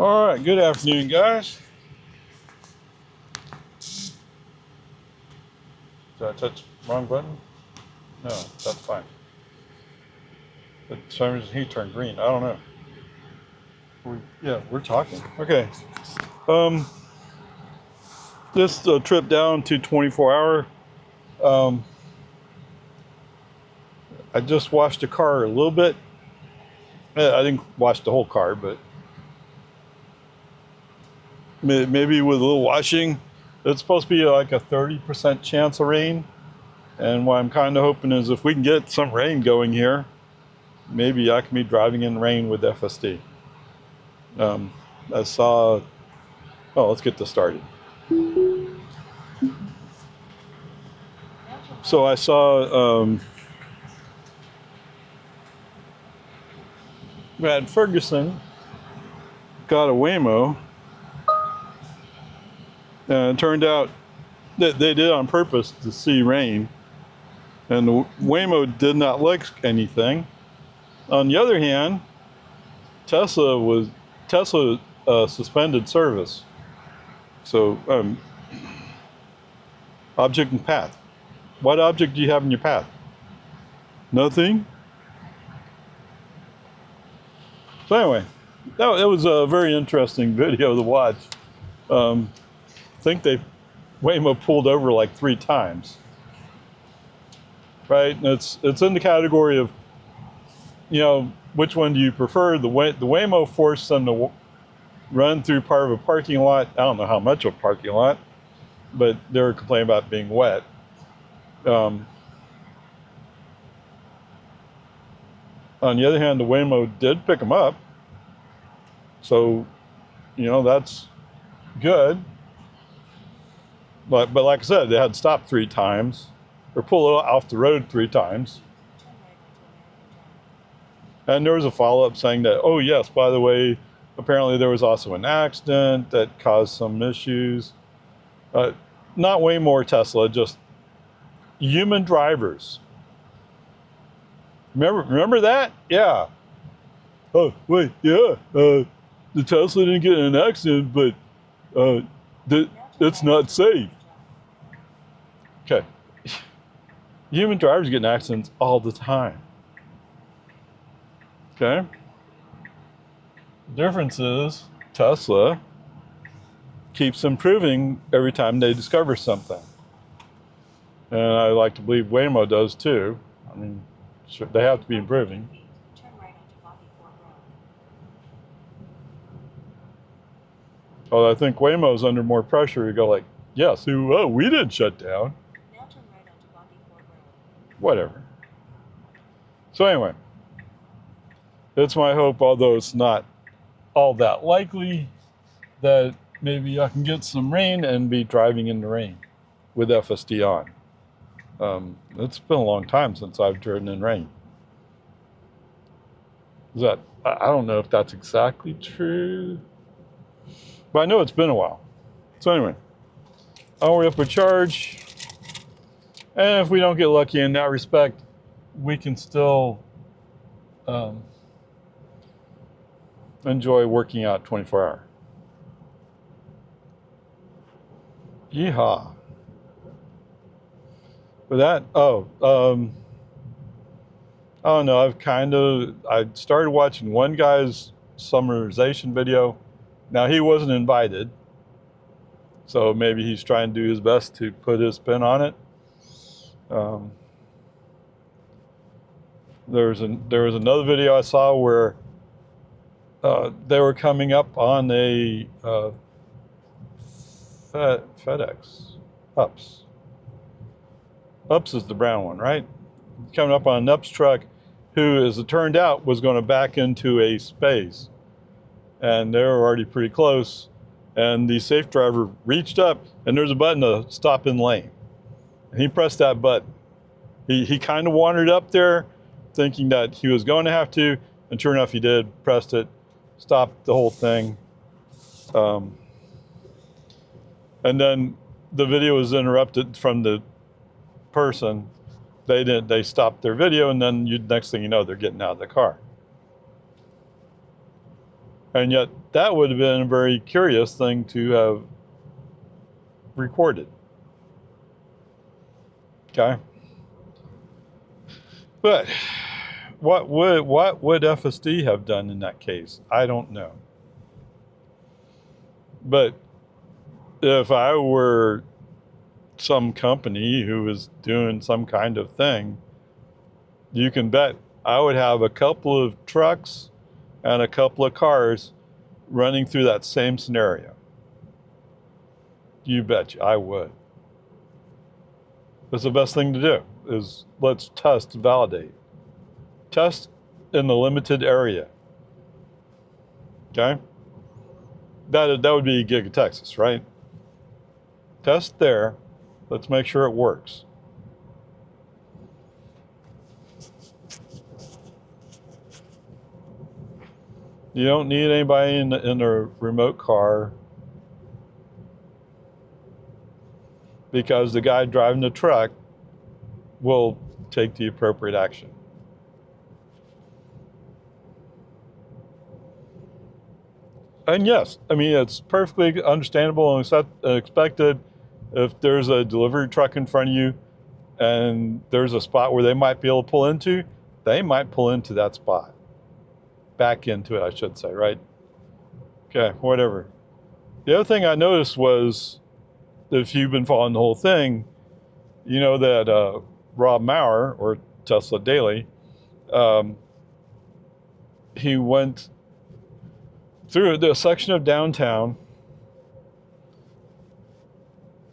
All right, good afternoon, guys. Did I touch the wrong button? No, that's fine. For some reason he turned green. I don't know. We're talking. Okay. Um, this trip down to 24 hour. I just washed the car a little bit. I didn't wash the whole car, but maybe with a little washing. It's supposed to be like a 30% chance of rain. And what I'm kind of hoping is if we can get some rain going here, maybe I can be driving in rain with FSD. I saw, let's get this started. So I saw Brad Ferguson got a Waymo, and it turned out that they did it on purpose to see rain, and the Waymo did not like anything. On the other hand, Tesla suspended service. So object and path. What object do you have in your path? Nothing. So anyway, that was a very interesting video to watch. I think Waymo pulled over like 3 times. Right, and it's in the category of, which one do you prefer? The Waymo forced them to run through part of a parking lot. I don't know how much of a parking lot, but they were complaining about being wet. On the other hand, the Waymo did pick them up, so that's good. But like I said, they had stopped 3 times, or pull off the road 3 times. And there was a follow-up saying that, oh yes, by the way, apparently there was also an accident that caused some issues. Not Waymo or Tesla, just human drivers. Remember that? Yeah. Oh, wait, yeah. The Tesla didn't get in an accident, but it's not safe. Okay. Human drivers get in accidents all the time. Okay. The difference is Tesla keeps improving every time they discover something. And I like to believe Waymo does too. I mean, sure, they have to be improving. Although I think Waymo's under more pressure to go like, yes, we didn't shut down. Whatever. So anyway, it's my hope, although it's not all that likely, that maybe I can get some rain and be driving in the rain with FSD on. It's been a long time since I've driven in rain. I don't know if that's exactly true, but I know it's been a while. So anyway, I'll hurry up with charge. And if we don't get lucky in that respect, we can still enjoy working out 24 hours. Yeehaw. With that, I don't know, I started watching one guy's summarization video. Now, he wasn't invited, so maybe he's trying to do his best to put his spin on it. There was another video I saw where they were coming up on a FedEx, UPS. UPS is the brown one, right? Coming up on an UPS truck who, as it turned out, was going to back into a space. And they were already pretty close. And the safe driver reached up, and there's a button to stop in lane. And he pressed that button. He kind of wandered up there thinking that he was going to have to, and sure enough he did, pressed it, stopped the whole thing. And then the video was interrupted from the person. They stopped their video, and then next thing you know, they're getting out of the car. And yet that would have been a very curious thing to have recorded. Okay. But what would FSD have done in that case? I don't know. But if I were some company who was doing some kind of thing, you can bet I would have a couple of trucks and a couple of cars running through that same scenario. You betcha I would. That's the best thing to do, is let's test, validate. Test in the limited area. Okay? That would be Giga Texas, right? Test there. Let's make sure it works. You don't need anybody in a remote car, because the guy driving the truck will take the appropriate action. And yes, I mean, it's perfectly understandable and expected if there's a delivery truck in front of you and there's a spot where they might be able to pull into, they might pull into that spot. Back into it, I should say, right? Okay, whatever. The other thing I noticed was, if you've been following the whole thing, you know that Rob Maurer, or Tesla Daily, he went through the section of downtown.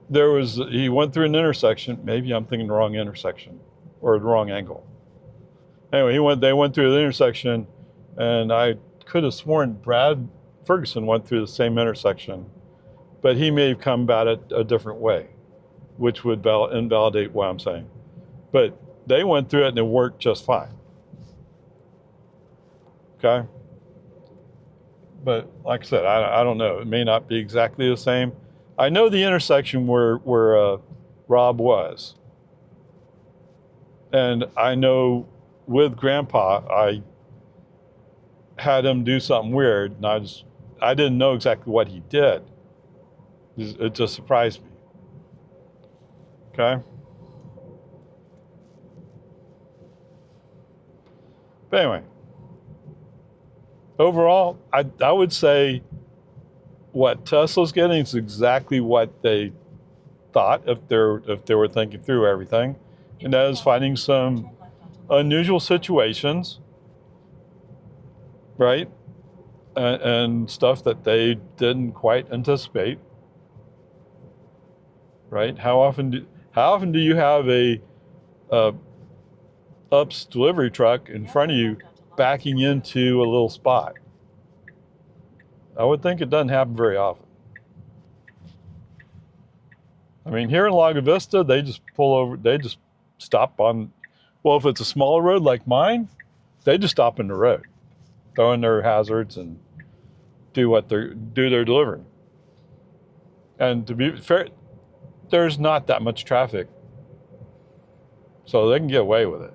He went through an intersection. Maybe I'm thinking the wrong intersection or the wrong angle. Anyway, they went through the intersection, and I could have sworn Brad Ferguson went through the same intersection, but he may have come about it a different way, which would invalidate what I'm saying. But they went through it and it worked just fine. Okay? But like I said, I don't know. It may not be exactly the same. I know the intersection where Rob was. And I know with Grandpa, I had him do something weird, and I didn't know exactly what he did. It just surprised me. Okay? But anyway, overall, I would say what Tesla's getting is exactly what they thought if they were thinking through everything, and that is finding some unusual situations, right, and stuff that they didn't quite anticipate, right? How often do you have a UPS delivery truck in front of you backing into a little spot? I would think it doesn't happen very often. I mean, here in Lago Vista, they just pull over, they just stop on, well, if it's a smaller road like mine, they just stop in the road, throw in their hazards and do their delivering. And to be fair, there's not that much traffic, so they can get away with it.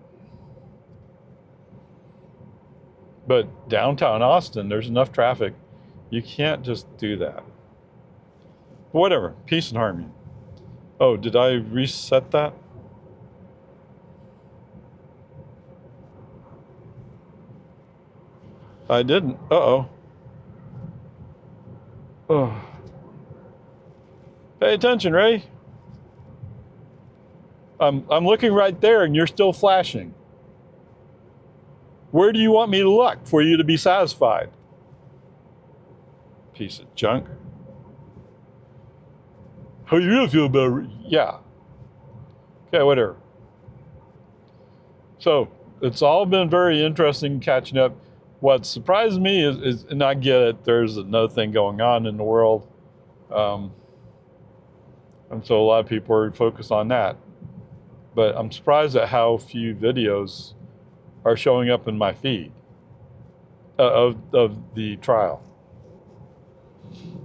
But downtown Austin, there's enough traffic, you can't just do that. Whatever, peace and harmony. Oh, did I reset that? I didn't. Uh-oh. Oh. Pay attention, Ray. I'm looking right there and you're still flashing. Where do you want me to look for you to be satisfied? Piece of junk. How you really feel about it? Yeah. Okay, whatever. So it's all been very interesting catching up. What surprised me is, and I get it, there's another thing going on in the world. And so a lot of people are focused on that. But I'm surprised at how few videos are showing up in my feed of the trial.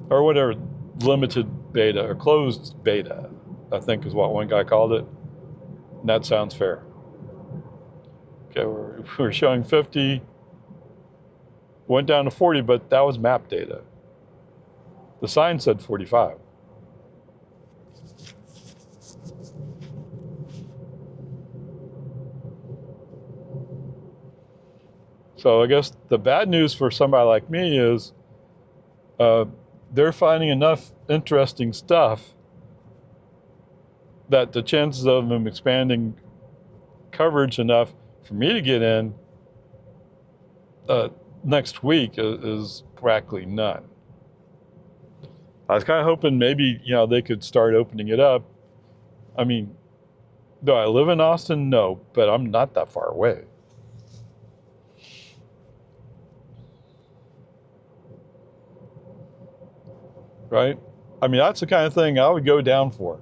Or whatever, limited beta or closed beta, I think is what one guy called it. And that sounds fair. Okay, we're showing 50. Went down to 40, but that was map data. The sign said 45. So I guess the bad news for somebody like me is they're finding enough interesting stuff that the chances of them expanding coverage enough for me to get in next week is practically none. I was kind of hoping maybe, you know, they could start opening it up. I mean, do I live in Austin? No, but I'm not that far away. Right? I mean, that's the kind of thing I would go down for.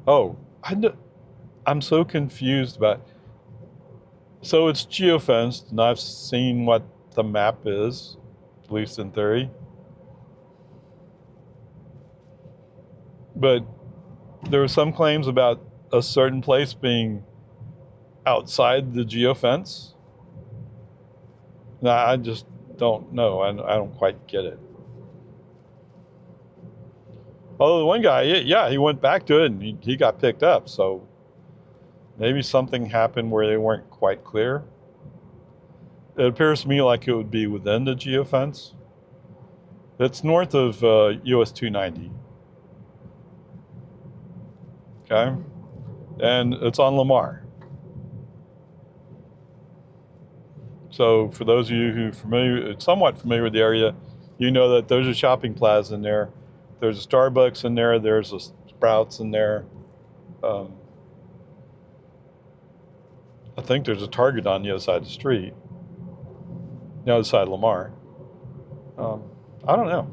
Oh, I'm so confused about it. So it's geofenced, and I've seen what the map is, at least in theory. But there were some claims about a certain place being outside the geofence. Now, I just don't know. I don't quite get it. Although the one guy, yeah, he went back to it and he got picked up. So maybe something happened where they weren't quite clear. It appears to me like it would be within the geofence. It's north of US 290. Okay? And it's on Lamar. So for those of you who are somewhat familiar with the area, you know that there's a shopping plaza in there. There's a Starbucks in there. There's a Sprouts in there. I think there's a Target on the other side of the street. The other side of Lamar. I don't know.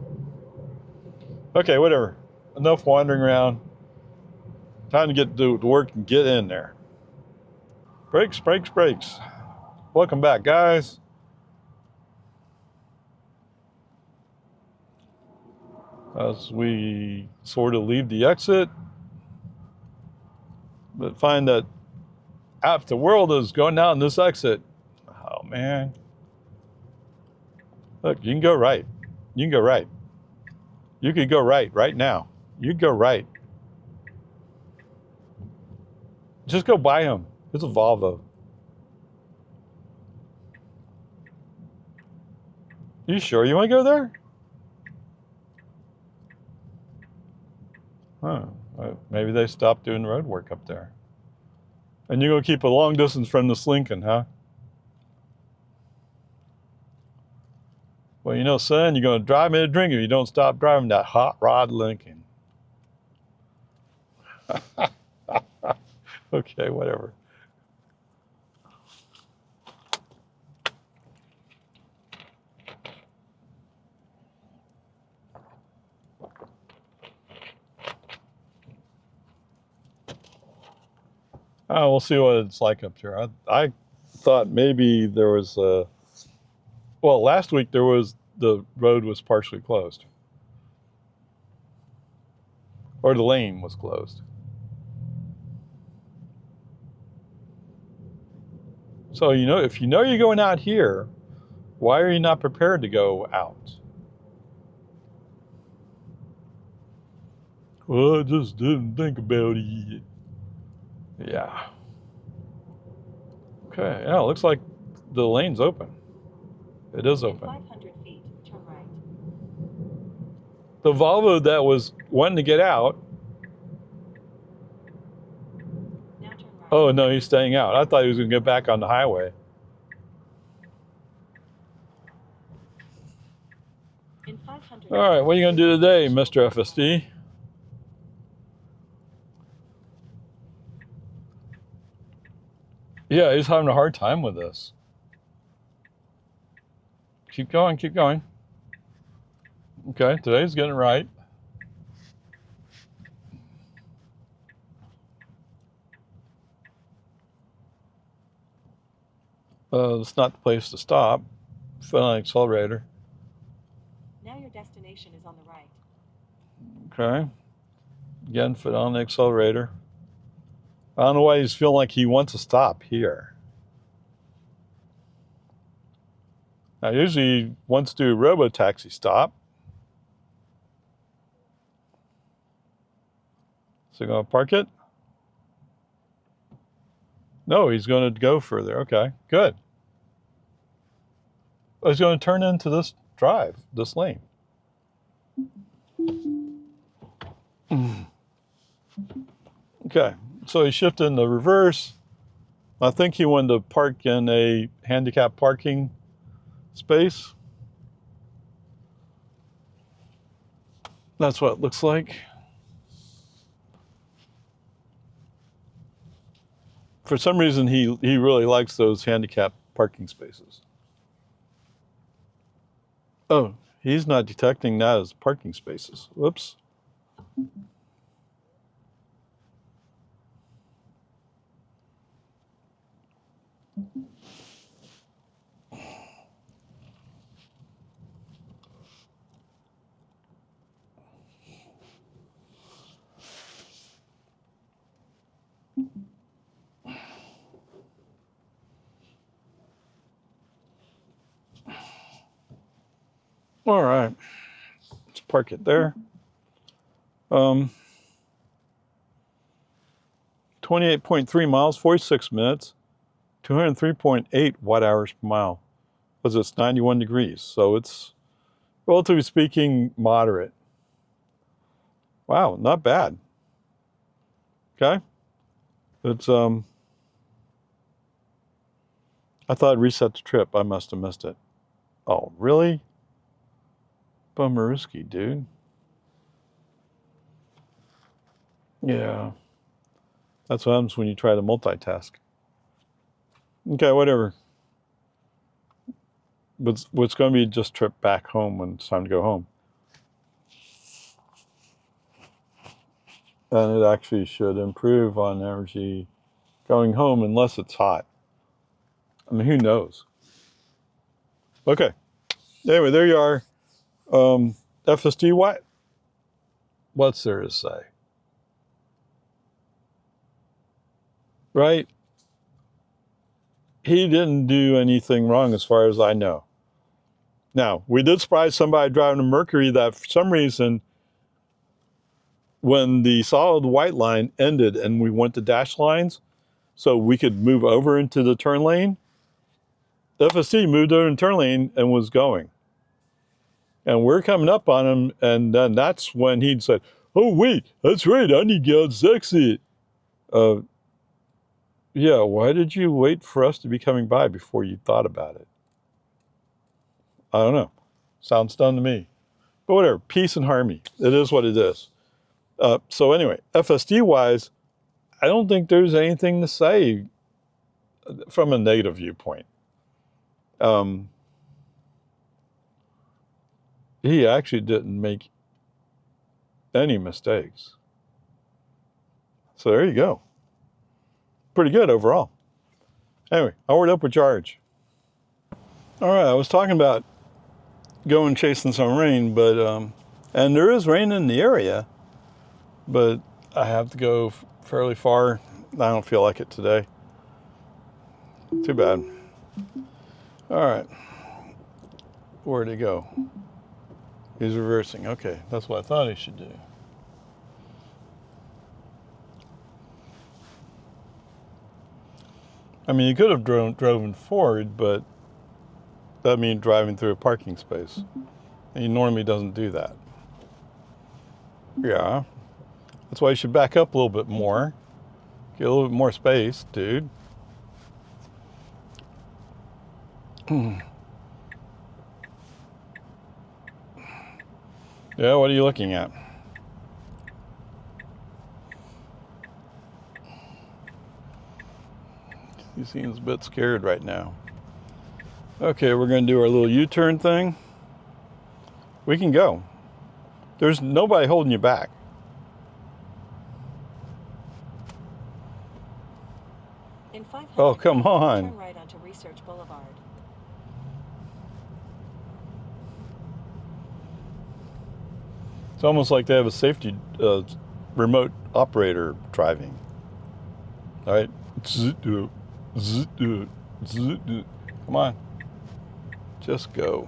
Okay, whatever. Enough wandering around. Time to get to work and get in there. Brakes, brakes, brakes. Welcome back, guys. As we sort of leave the exit, but find that half the world is going down this exit. Oh, man. Look, you can go right. You can go right. You could go right now. You could go right. Just go buy him. It's a Volvo. You sure you want to go there? Huh. Maybe they stopped doing road work up there. And you're going to keep a long distance from this Lincoln, huh? Well, you know, son, you're going to drive me to drink if you don't stop driving that hot rod Lincoln. Okay, whatever. Oh, we'll see what it's like up here. I thought maybe there was well, last week the road was partially closed. Or the lane was closed. So, you know, if you know you're going out here, why are you not prepared to go out? Well, I just didn't think about it. Yeah. Okay, yeah, it looks like the lane's open. It is open. 500 feet, turn right. The Volvo that was wanting to get out. Now turn right. Oh, no, he's staying out. I thought he was going to get back on the highway. In 500 All right, what are you going to do today, Mr. FSD? Yeah, he's having a hard time with this. Keep going, keep going. Okay, today's getting it right. It's not the place to stop. Foot on the accelerator. Now your destination is on the right. Okay. Again, foot on the accelerator. I don't know why he's feeling like he wants to stop here. Now, usually he wants to do a robo-taxi stop. So going to park it? No, he's going to go further. Okay, good. Oh, he's going to turn into this drive, this lane. Okay, so he shifted in the reverse. I think he wanted to park in a handicap parking space. That's what it looks like. For some reason, he really likes those handicap parking spaces. Oh, he's not detecting that as parking spaces. Whoops. All right, let's park it there. 28.3 miles, 46 minutes, 203.8 watt hours per mile, because it's 91 degrees. So it's, relatively speaking, moderate. Wow, not bad. Okay. It's, I thought I'd reset the trip. I must have missed it. Oh, really? Bummerooski, dude. Yeah. That's what happens when you try to multitask. Okay, whatever. But what's going to be just trip back home when it's time to go home. And it actually should improve on energy going home unless it's hot. I mean, who knows? Okay. Anyway, there you are. FSD, what's there to say? Right? He didn't do anything wrong as far as I know. Now, we did surprise somebody driving a Mercury that for some reason, when the solid white line ended and we went to dash lines, so we could move over into the turn lane, FSD moved over in turn lane and was going. And we're coming up on him, and then that's when he said, "Oh, wait, that's right, I need to get out exit." Yeah, why did you wait for us to be coming by before you thought about it? I don't know. Sounds dumb to me. But whatever, peace and harmony. It is what it is. So anyway, FSD-wise, I don't think there's anything to say from a negative viewpoint. He actually didn't make any mistakes. So there you go. Pretty good overall. Anyway, onward, upward charge. All right, I was talking about going chasing some rain, but and there is rain in the area, but I have to go fairly far. I don't feel like it today. Too bad. All right, where'd he go? He's reversing. Okay, that's what I thought he should do. I mean, he could have driven forward, but that means driving through a parking space. And he normally doesn't do that. Yeah, that's why you should back up a little bit more. Get a little bit more space, dude. Yeah, what are you looking at? He seems a bit scared right now. Okay, we're going to do our little U-turn thing. We can go. There's nobody holding you back. In 500 Oh, come on. turn right onto Research Boulevard. It's almost like they have a safety remote operator driving. All right. Come on. Just go.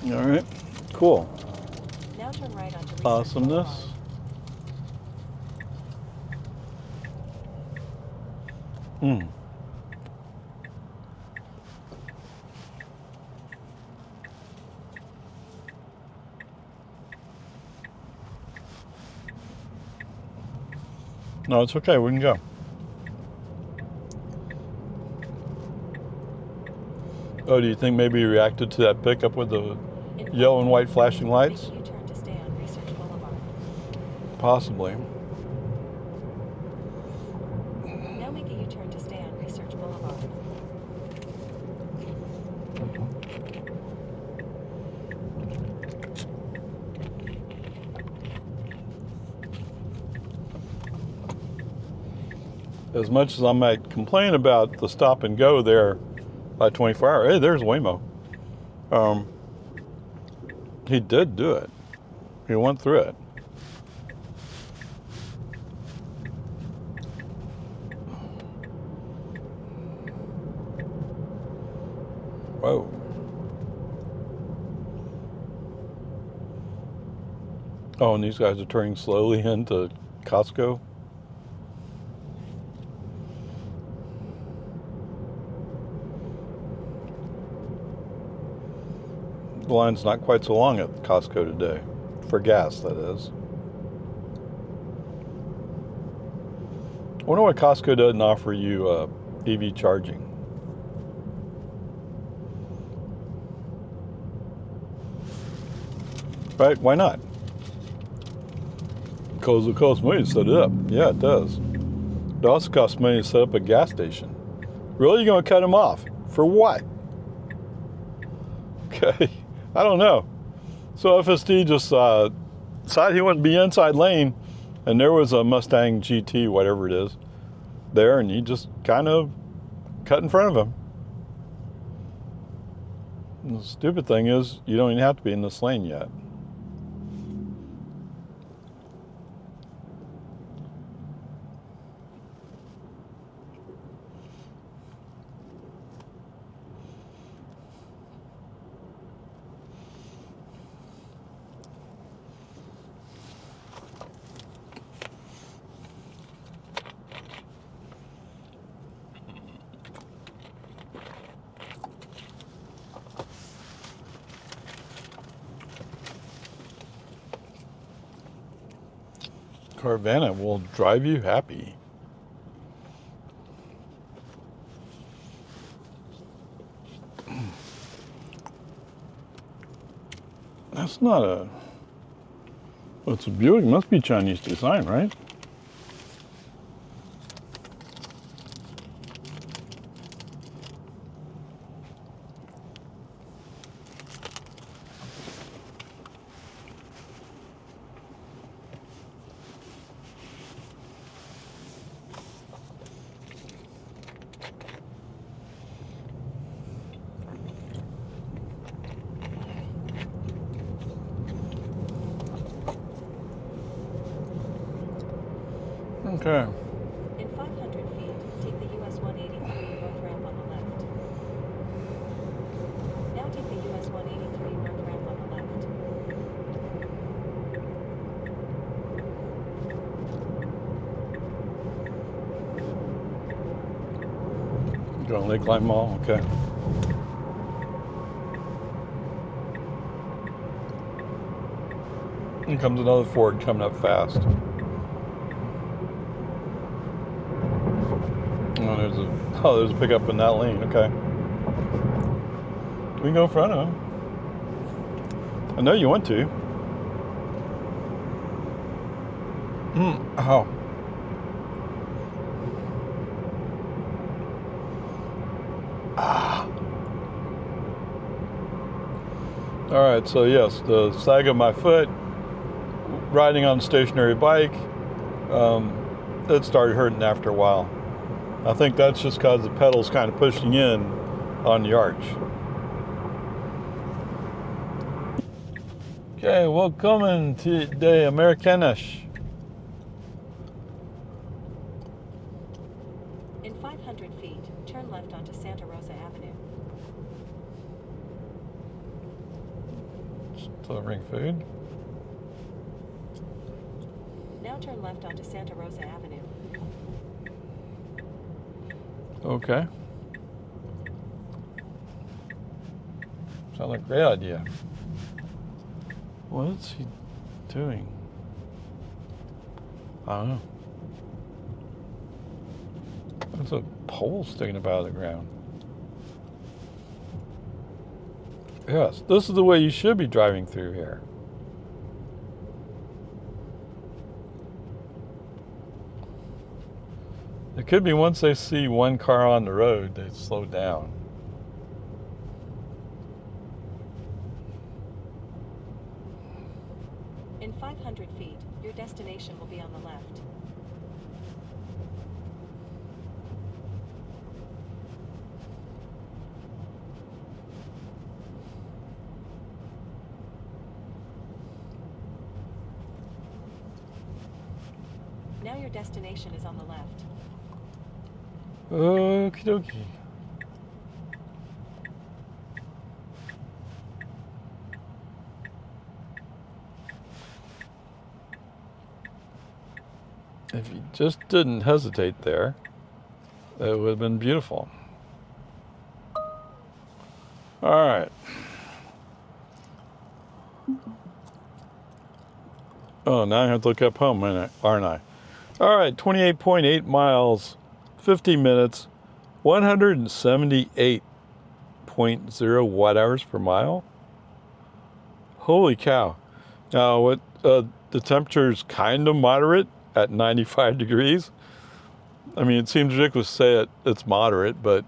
All right, cool. Now turn right onto Research Awesomeness. Boulevard. Hmm. No, it's okay. We can go. Oh, do you think maybe you reacted to that pickup with the In yellow and 5 white flashing lights? Make a U-turn to stay on Research Boulevard. Possibly. Now make a U-turn to stay on Research Boulevard. As much as I might complain about the stop and go there by 24 hour, hey, there's Waymo. He did do it. He went through it. Whoa. Oh, and these guys are turning slowly into Costco. The line's not quite so long at Costco today. For gas, that is. I wonder why Costco doesn't offer you EV charging. Right? Why not? Because it costs money to set it up. Yeah, it does. It also costs money to set up a gas station. Really? You're going to cut them off? For what? Okay. I don't know. So FSD just decided he wanted to be inside lane, and there was a Mustang GT, whatever it is, there, and he just kind of cut in front of him. And the stupid thing is, you don't even have to be in this lane yet. Carvana will drive you happy. That's not a... Well, it's a Buick. It must be Chinese design, right? Okay. In 500 feet, take the US 183 north ramp on the left. Now take the US 183 north ramp on the left. Going Lakeline Mall, okay. Here comes another Ford coming up fast. Oh, there's a pickup in that lane, okay. We can go in front of him. I know you want to. Oh. All right, so yes, the sag of my foot, riding on a stationary bike, it started hurting after a while. I think that's just because the pedal's kind of pushing in on the arch. Okay, welcome to the Americanish. In 500 feet, turn left onto Santa Rosa Avenue. Delivering food. Now turn left onto Santa Rosa Avenue. Okay. Sounds like a great idea. What is he doing? I don't know. There's a pole sticking up out of the ground. Yes, this is the way you should be driving through here. It could be once they see one car on the road, they slow down. In 500 feet, your destination will be on the left. Now your destination is on the left. Okie dokie. If you just didn't hesitate there, it would have been beautiful. All right. Oh, now I have to look up home, aren't I? All right, 28.8 miles, 50 minutes, 178.0 watt hours per mile. Holy cow. Now, what the temperature's kind of moderate at 95 degrees. I mean, it seems ridiculous to say it's moderate, but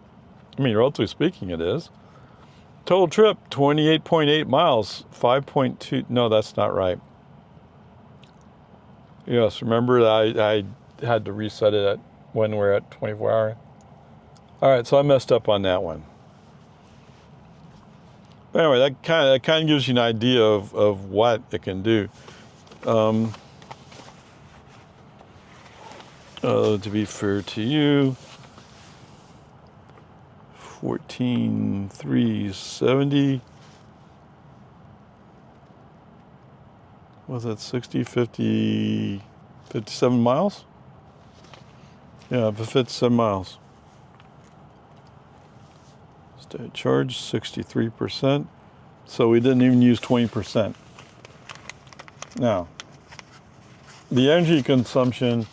I mean, relatively speaking, it is. Total trip, 28.8 miles, 5.2. No, that's not right. Yes, remember I had to reset it at when we're at 24 hours. All right, so I messed up on that one. But anyway, that kind of gives you an idea of what it can do. To be fair to you, 14,370. Was that 60, 50, 57 miles? Yeah, 57 miles. State charge, 63%. So we didn't even use 20%. Now, the energy consumption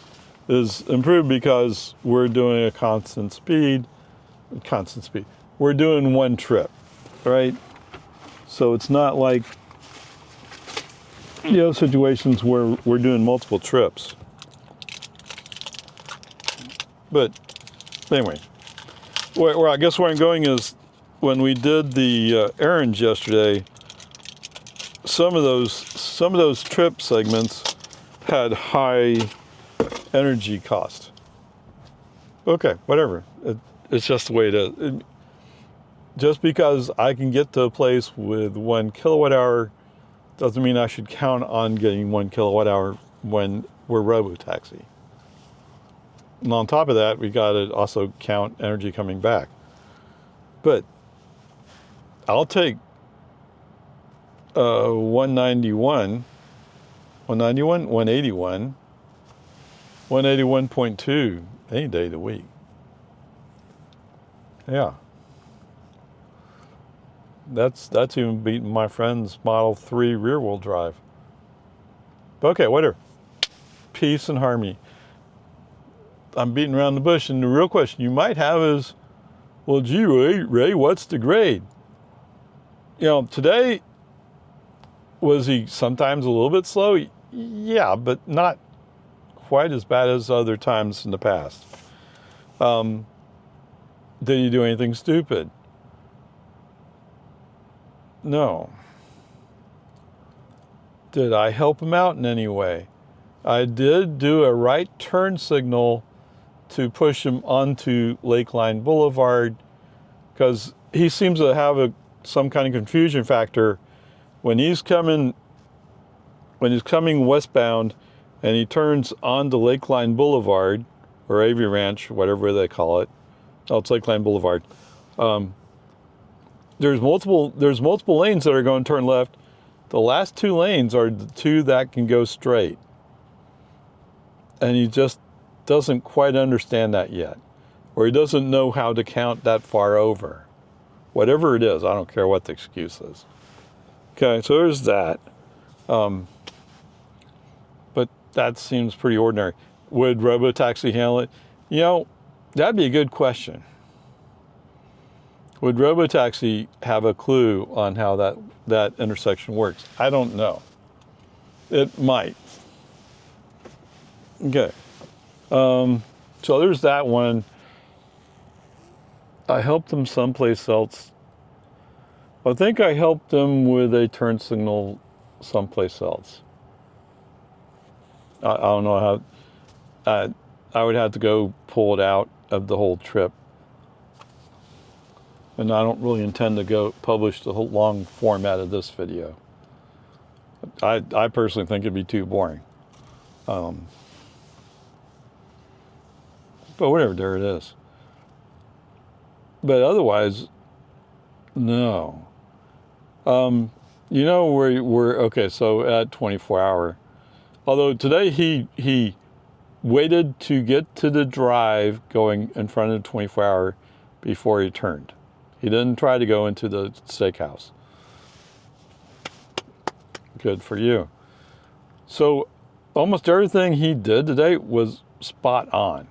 is improved because we're doing a constant speed. We're doing one trip, right? So it's not like situations where we're doing multiple trips. But anyway, where I guess where I'm going is when we did the errands yesterday, some of those trip segments had high energy cost. Okay, whatever. It's just the way it is. Just because I can get to a place with 1 kilowatt hour doesn't mean I should count on getting 1 kilowatt hour when we're robo-taxi. And on top of that, we got to also count energy coming back. But I'll take 181.2 any day of the week. Yeah. That's even beating my friend's Model 3 rear-wheel drive. But okay, whatever. Peace and harmony. I'm beating around the bush, and the real question you might have is, well, gee, Ray, what's the grade? Today, was he sometimes a little bit slow? Yeah, but not quite as bad as other times in the past. Did he do anything stupid? No. Did I help him out in any way? I did do a right turn signal to push him onto Lakeline Boulevard because he seems to have some kind of confusion factor when he's coming westbound and he turns onto Lakeline Boulevard or AV Ranch, whatever they call it. Oh, it's Lakeland Boulevard. There's multiple lanes that are going to turn left. The last 2 lanes are the 2 that can go straight. And he just doesn't quite understand that yet. Or he doesn't know how to count that far over. Whatever it is, I don't care what the excuse is. Okay, so there's that. But that seems pretty ordinary. Would Robotaxi handle it? You know, that'd be a good question. Would Robotaxi have a clue on how that intersection works? I don't know. It might. Okay. So there's that one. I helped them someplace else. I think I helped them with a turn signal someplace else. I don't know how. I would have to go pull it out of the whole trip. And I don't really intend to go publish the whole long format of this video. I personally think it'd be too boring. But whatever, there it is. But otherwise, no. You know, we're okay, so at 24 hour. Although today he waited to get to the drive going in front of the 24 hour before he turned. He didn't try to go into the steakhouse. Good for you. So almost everything he did today was spot on.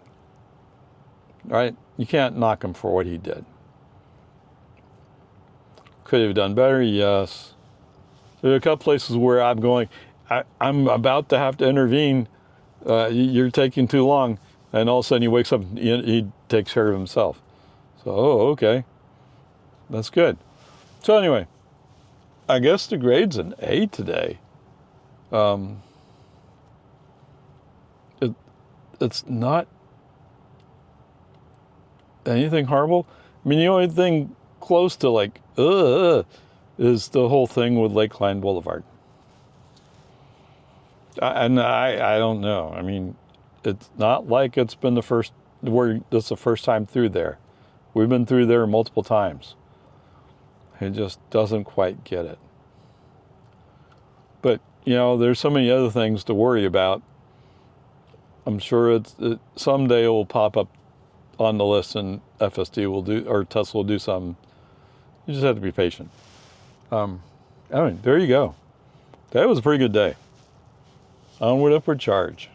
Right? You can't knock him for what he did. Could have done better? Yes. There are a couple places where I'm going, I'm about to have to intervene. You're taking too long. And all of a sudden he wakes up and he takes care of himself. So, oh, okay. That's good. So anyway, I guess the grade's an A today. It's not anything horrible. I mean, the only thing close to like, is the whole thing with Lakeland Boulevard. I don't know. I mean, it's not like it's been that's the first time through there. We've been through there multiple times. He just doesn't quite get it. But, you know, there's so many other things to worry about. I'm sure someday it will pop up on the list and FSD will do, or Tesla will do something. You just have to be patient. I mean, there you go. That was a pretty good day. Onward, upward charge.